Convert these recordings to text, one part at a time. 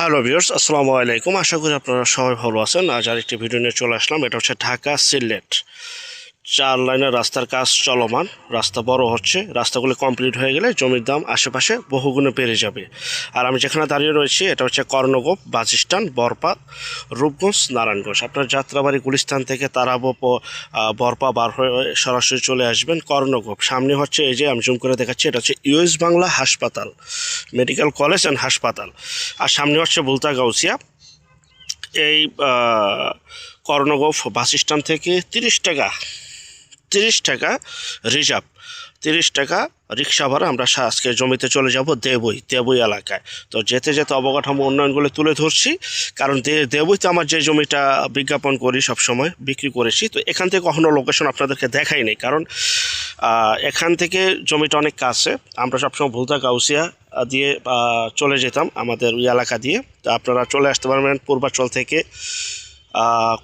Hello viewers, আসসালামু আলাইকুম। আশা করি আপনারা সবাই ভালো আছেন। আজ আরেকটি ভিডিও নিয়ে চলে আসলাম। এটা হচ্ছে ঢাকা সিলেট 4 লাইনের রাস্তার কাজ চলমান। রাস্তা বড় হচ্ছে, রাস্তাগুলো কমপ্লিট হয়ে গেলে জমির দাম আশেপাশে বহুগুণে বেড়ে যাবে। আর আমি যেখানে দাঁড়িয়ে রয়েছি এটা হচ্ছে কর্ণগোপ, বাসস্ট্যান্ড, বরপা, রূপগঞ্জ, নারায়ণগঞ্জ। আপনার যাত্রাবাড়ি গুলিস্তান থেকে তারাবো বরপা বার হয়ে সরাসরি চলে আসবেন কর্ণগোপ। সামনে হচ্ছে এই যে আমি জুম করে দেখাচ্ছি, এটা হচ্ছে ইউএস বাংলা হাসপাতাল, মেডিকেল কলেজ অ্যান্ড হাসপাতাল। আর সামনে হচ্ছে বুলতা গাউসিয়া। এই কর্ণগোপ বাসস্ট্যান্ড থেকে 30 টাকা রিজার্ভ, 30 টাকা রিক্সা ভাড়া। আমরা আজকে জমিতে চলে যাব দেবই এলাকায়। তো যেতে যেতে অবকাঠামো উন্নয়নগুলো তুলে ধরছি, কারণ দেবইতে আমার যে জমিটা বিজ্ঞাপন করি, সবসময় বিক্রি করেছি। তো এখান থেকে কখনো লোকেশন আপনাদেরকে দেখাই নেই, কারণ এখান থেকে জমিটা অনেক কাছে। আমরা সবসময় ভুলতা গাউসিয়া দিয়ে চলে যেতাম আমাদের ওই এলাকা দিয়ে। তো আপনারা চলে আসতে পারবেন পূর্বাচল থেকে,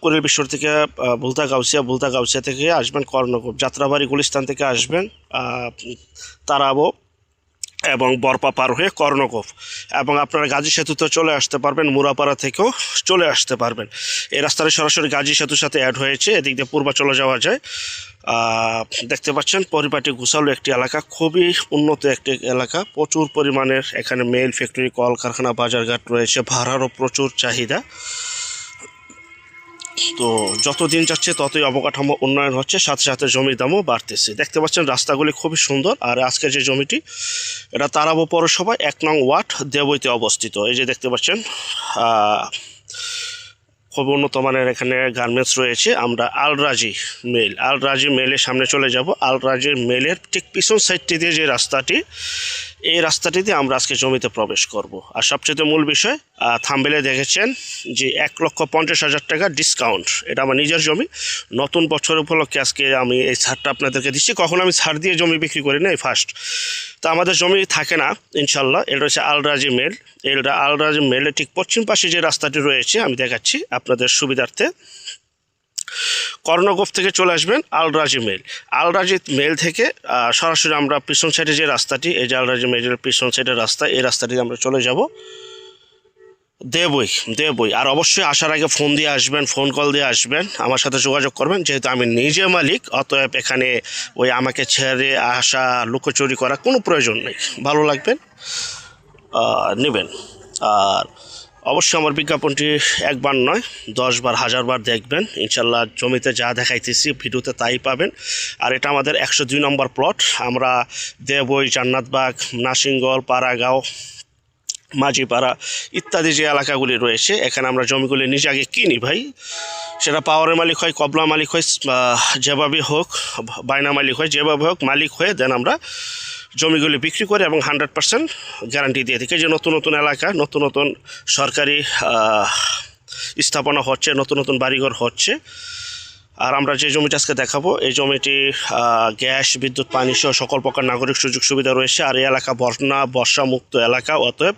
কুড়িল বিশ্বর থেকে ভুলতা গাউসিয়া থেকে আসবেন কর্ণগোপ, যাত্রাবাড়ি গুলিস্তান থেকে আসবেন তারাবো এবং বরপা পার হয়ে কর্ণগোপ, এবং আপনারা গাজী সেতুতে চলে আসতে পারবেন, মুরাপাড়া থেকেও চলে আসতে পারবেন। এই রাস্তাটা সরাসরি গাজী সেতুর সাথে অ্যাড হয়েছে, এদিক দিয়ে পূর্বাচলে যাওয়া যায়। দেখতে পাচ্ছেন পরিপাটি গুছালো একটি এলাকা, খুবই উন্নত একটি এলাকা। প্রচুর পরিমাণের এখানে মেল ফ্যাক্টরি, কলকারখানা, বাজারঘাট রয়েছে, ভাড়ারও প্রচুর চাহিদা। তো যত দিন যাচ্ছে ততই অবকাঠামো উন্নয়ন হচ্ছে, সাথে সাথে জমির দামও বাড়তেছে। দেখতে পাচ্ছেন রাস্তাগুলি খুবই সুন্দর। আর আজকের যে জমিটি, এটা তারাবো পৌরসভা 1 নং ওয়ার্ড, দেবইতে অবস্থিত। এই যে দেখতে পাচ্ছেন খুব উন্নত মানের এখানে গার্মেন্টস রয়েছে। আমরা আল রাজি মেলের সামনে চলে যাব। আল রাজি মেলের ঠিক পিছন সাইডটি দিয়ে যে রাস্তাটি, এই রাস্তাটি দিয়ে আমরা আজকে জমিতে প্রবেশ করব। আর সবচেয়ে মূল বিষয়, থাম্বনেলে দেখেছেন যে 1,50,000 টাকা ডিসকাউন্ট। এটা আমার নিজের জমি, নতুন বছর উপলক্ষে আজকে আমি এই ছাড়টা আপনাদেরকে দিচ্ছি। কখনো আমি ছাড় দিয়ে জমি বিক্রি করি না, এই ফার্স্ট। তো আমাদের জমি থাকে না ইনশাল্লাহ। এটা হচ্ছে আল রাজি মেলের ঠিক পশ্চিম পাশে যে রাস্তাটি রয়েছে আমি দেখাচ্ছি আপনাদের সুবিধার্থে। কর্ণগোপ থেকে চলে আসবেন আল রাজি মেল থেকে সরাসরি আমরা পিছন সাইডে যে রাস্তাটি, এই যে আল রাজি মেলের পিছন সাইডের রাস্তা, এই রাস্তাটি আমরা চলে যাব দেবই। আর অবশ্যই আসার আগে ফোন কল দিয়ে আসবেন, আমার সাথে যোগাযোগ করবেন। যেহেতু আমি নিজে মালিক, অতএব এখানে ওই আমাকে ছেড়ে আসা, লুকোচুরি করা কোনো প্রয়োজন নেই। ভালো লাগবেন নেবেন। আর অবশ্যই আমার বিজ্ঞাপনটি একবার নয়, 10 বার 1000 বার দেখবেন। ইনশাল্লাহ জমিতে যা দেখাইতেছি ভিডিওতে তাই পাবেন। আর এটা আমাদের 102 নম্বর প্লট। আমরা দেবই, জান্নাতবাগ, নাসিঙ্গল, পাড়াগাঁও, মাঝিপাড়া ইত্যাদি যে এলাকাগুলি রয়েছে, এখানে আমরা জমিগুলি নিজে আগে কিনি ভাই। সেটা পাওয়ারের মালিক হয়, কবলা মালিক হয়, যেভাবে হোক, বায়না মালিক হয়, যেভাবে হোক মালিক হয়ে দেন আমরা জমিগুলি বিক্রি করে এবং 100% গ্যারান্টি দিয়ে থাকি। যে নতুন নতুন এলাকা, নতুন নতুন সরকারি স্থাপনা হচ্ছে, নতুন নতুন বাড়িঘর হচ্ছে। আর আমরা যে জমিটা আজকে দেখাবো, এই জমিটি গ্যাস, বিদ্যুৎ, পানি সহ সকল প্রকার নাগরিক সুযোগ সুবিধা রয়েছে। আর এই এলাকা বর্ষা মুক্ত এলাকা, অতএব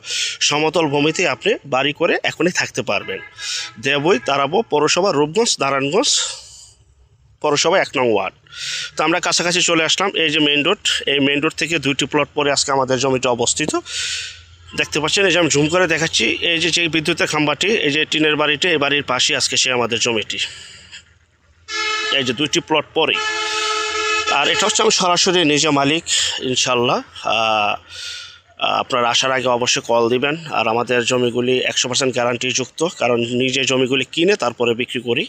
সমতল ভূমিতে আপনি বাড়ি করে এখনই থাকতে পারবেন। দেবই, তারাবো পৌরসভা, রূপগঞ্জ, নারায়ণগঞ্জ পৌরসভা 1 নং ওয়ার্ড। তো আমরা কাছাকাছি চলে আসলাম। এই যে মেইন রোড, এই মেইন রোড থেকে 2টি প্লট পরে আজকে আমাদের জমিটা অবস্থিত। দেখতে পাচ্ছেন, এই যে আমি জুম করে দেখাচ্ছি, এই যে বিদ্যুতের খাম্বাটি, এই যে টিনের বাড়িটি, এই বাড়ির পাশে আজকে সে আমাদের জমিটি। এই যে 2টি প্লট পরেই। আর এটা হচ্ছে আমি সরাসরি নিজে মালিক ইনশাল্লাহ। আপনারা আসার আগে অবশ্যই কল দিবেন। আর আমাদের জমিগুলি 100% গ্যারান্টিযুক্ত, কারণ নিজে জমিগুলি কিনে তারপরে বিক্রি করি।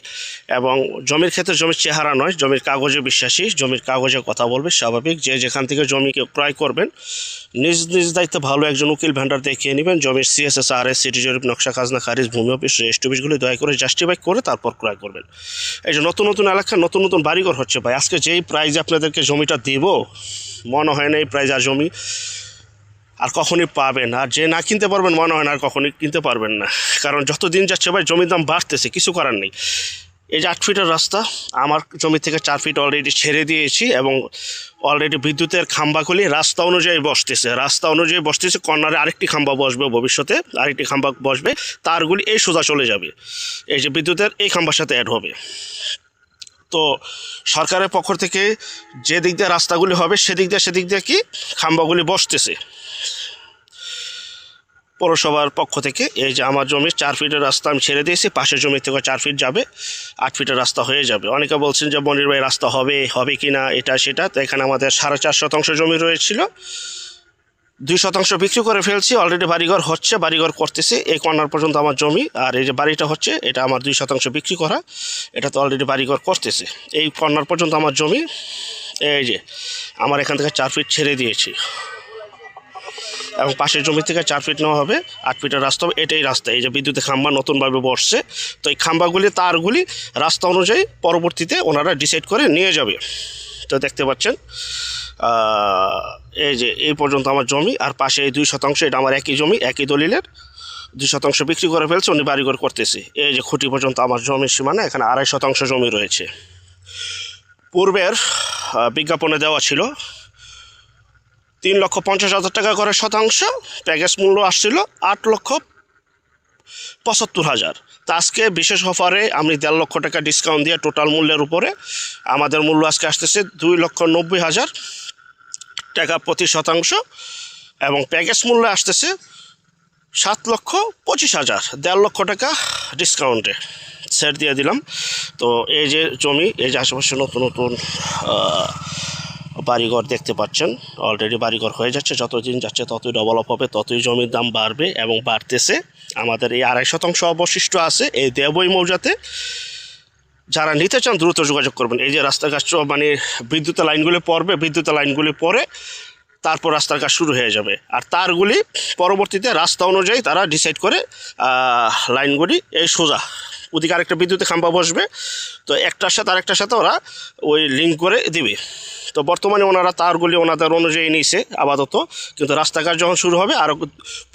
এবং জমির ক্ষেত্রে জমির চেহারা নয়, জমির কাগজে বিশ্বাসী, জমির কাগজে কথা বলবে। স্বাভাবিক যে যেখান থেকে জমিকে ক্রয় করবেন, নিজ দায়িত্বে ভালো একজন উকিল ভেন্ডার দেখিয়ে নেবেন। জমির CSSRS, সিটি জরিপ, নকশা, খাজনা খারিজ, ভূমি অফিস, রেজিস্ট্রি অফিসগুলি দয়া করে জাস্টিফাই করে তারপর ক্রয় করবেন। এই যে নতুন নতুন এলাকা, নতুন নতুন বাড়িঘর হচ্ছে ভাই। আজকে যেই প্রাইজে আপনাদেরকে জমিটা দেব, মনে হয় না এই প্রাইজ আর জমি আর কখনই পাবেন। আর যে না কিনতে পারবেন, মনে হয় না আর কখনই কিনতে পারবেন না, কারণ যত দিন যাচ্ছে ভাই জমির দাম বাড়তেছে, কিছু করার নেই। এই যে 8 ফিটের রাস্তা, আমার জমি থেকে 4 ফিট অলরেডি ছেড়ে দিয়েছি, এবং অলরেডি বিদ্যুতের খাম্বাগুলি রাস্তা অনুযায়ী বসতেছে। কর্নারে আরেকটি খাম্বা বসবে, ভবিষ্যতে আরেকটি খাম্বা বসবে, তারগুলি এই সোজা চলে যাবে, এই যে বিদ্যুতের এই খাম্বার সাথে অ্যাড হবে। তো সরকারের পক্ষ থেকে যে দিক দিয়ে রাস্তাগুলি হবে, সেদিক দিয়ে কি খাম্বাগুলি বসতেছে। পৌরসভার পক্ষ থেকে এই যে আমার জমির 4 ফিটের রাস্তা আমি ছেড়ে দিয়েছি, পাশের জমি থেকে 4 ফিট যাবে, 8 ফিটের রাস্তা হয়ে যাবে। অনেকে বলছেন যে মনির ভাই রাস্তা হবে কি না এটা সেটা। তো এখানে আমাদের 4.5 শতাংশ জমি রয়েছিল, 2 শতাংশ বিক্রি করে ফেলছি। অলরেডি বাড়িঘর হচ্ছে, বাড়িঘর করতেছে। এই কর্নার পর্যন্ত আমার জমি, আর এই যে বাড়িটা হচ্ছে এটা আমার 2 শতাংশ বিক্রি করা, এটা তো অলরেডি বাড়িঘর করতেছে। এই কর্নার পর্যন্ত আমার জমি। এই যে আমার এখান থেকে 4 ফিট ছেড়ে দিয়েছি এবং পাশের জমি থেকে 4 ফিট নেওয়া হবে, 8 ফিটের রাস্তা হবে। এটাই রাস্তা। এই যে বিদ্যুতের খাম্বা নতুনভাবে বসছে, তো এই খাম্বাগুলি তারগুলি রাস্তা অনুযায়ী পরবর্তীতে ওনারা ডিসাইড করে নিয়ে যাবে। তো দেখতে পাচ্ছেন এই যে এই পর্যন্ত আমার জমি, আর পাশে এই 2 শতাংশ, এটা আমার একই জমি, একই দলিলের 2 শতাংশ বিক্রি করে ফেলছে, উনি বাড়িঘর করতেছে। এই যে খুঁটি পর্যন্ত আমার জমির সীমানা, এখানে 2.5 শতাংশ জমি রয়েছে। পূর্বের বিজ্ঞাপনে দেওয়া ছিল 3,50,000 টাকা করে শতাংশ, প্যাকেজ মূল্য আসছিল 8,75,000। তা আজকে বিশেষ অফারে আমি 1.5 লক্ষ টাকা ডিসকাউন্ট দিয়ে টোটাল মূল্যের উপরে আমাদের মূল্য আজকে আসতেছে 2,90,000 টাকা প্রতি শতাংশ, এবং প্যাকেজ মূল্য আসতেছে 7,25,000, 1.5 লক্ষ টাকা ডিসকাউন্টে সেট দিয়ে দিলাম। তো এই যে জমি, এই যে আশেপাশে নতুন নতুন বাড়িঘর দেখতে পাচ্ছেন, অলরেডি বাড়িঘর হয়ে যাচ্ছে। যত দিন যাচ্ছে ততই ডেভেলপ হবে, ততই জমির দাম বাড়বে এবং বাড়তেছে। আমাদের এই 2.5 শতাংশ অবশিষ্ট আছে এই দেবই মৌজাতে। যারা নিতে চান দ্রুত যোগাযোগ করবেন। এই যে রাস্তার কাজ মানে বিদ্যুতের লাইনগুলি পড়বে, বিদ্যুতের লাইনগুলি পরে তারপর রাস্তার কাজ শুরু হয়ে যাবে, আর তারগুলি পরবর্তীতে রাস্তা অনুযায়ী তারা ডিসাইড করে লাইনগুলি এই সোজা ওদিকে আরেকটা বিদ্যুতের খাম্বা বসবে, তো একটার সাথে আরেকটার সাথে ওরা ওই লিঙ্ক করে দিবে। তো বর্তমানে ওনারা তারগুলি ওনাদের অনুযায়ী নিয়েছে আপাতত, কিন্তু রাস্তাঘাট যখন শুরু হবে আরও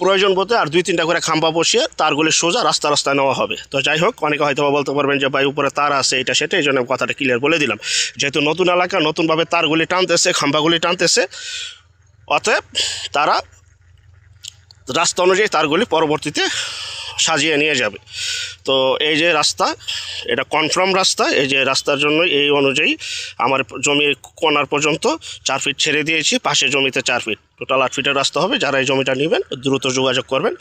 প্রয়োজন বলতে আর 2-3টা করে খাম্বা বসিয়ে তারগুলি সোজা রাস্তায় নেওয়া হবে। তো যাই হোক, অনেকে হয়তো বলতে পারবেন যে ভাই উপরে তার আছে এটা সেটা, এই জন্য কথাটা ক্লিয়ার বলে দিলাম। যেহেতু নতুন এলাকা, নতুনভাবে তারগুলি টানতেছে, খাম্বাগুলি টানতেছে, অতএব তারা রাস্তা অনুযায়ী তারগুলি পরবর্তীতে সাজিয়ে নিয়ে যাবে। তো এই যে রাস্তা, এটা কনফার্ম রাস্তা। এই যে রাস্তার জন্য এই অনুযায়ী আমার জমির কোনার পর্যন্ত 4 ফিট ছেড়ে দিয়েছি, পাশের জমিতে 4 ফিট, টোটাল 8 ফিটের রাস্তা হবে। যারা এই জমিটা নেবেন দ্রুত যোগাযোগ করবেন।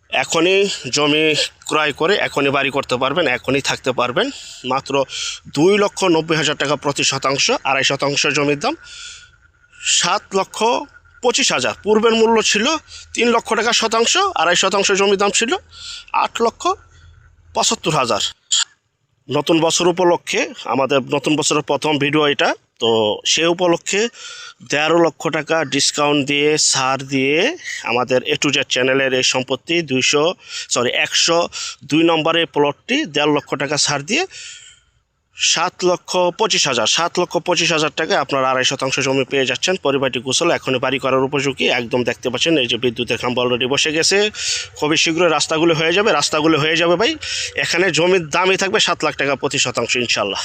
এখনই জমি ক্রয় করে এখনই বাড়ি করতে পারবেন, এখনই থাকতে পারবেন। মাত্র 2,90,000 টাকা প্রতি শতাংশ, 2.5 শতাংশ জমির দাম 7,25,000। পূর্বের মূল্য ছিল 3 লক্ষ টাকা শতাংশ, 2.5 শতাংশ জমির দাম ছিল 8,75,000। নতুন বছর উপলক্ষে আমাদের নতুন বছরের প্রথম ভিডিও এটা, তো সে উপলক্ষে 13 লক্ষ টাকা ডিসকাউন্ট দিয়ে, ছাড় দিয়ে আমাদের A to Z চ্যানেলের এই সম্পত্তি 102 নম্বরের প্লটটি 1.5 লক্ষ টাকা ছাড় দিয়ে 7,25,000 টাকায় আপনারা 2.5 শতাংশ জমি পেয়ে যাচ্ছেন। পরিবারটি গোছল, এখনই বাড়ি করার উপযোগী একদম। দেখতে পাচ্ছেন এই যে বিদ্যুতের খাম্বা অলরেডি বসে গেছে, খুবই শীঘ্রই রাস্তাগুলো হয়ে যাবে ভাই। এখানে জমির দামই থাকবে 7 লাখ টাকা প্রতি শতাংশ ইনশাল্লাহ।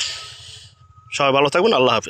সবাই ভালো থাকবেন, আল্লাহ হাফেজ।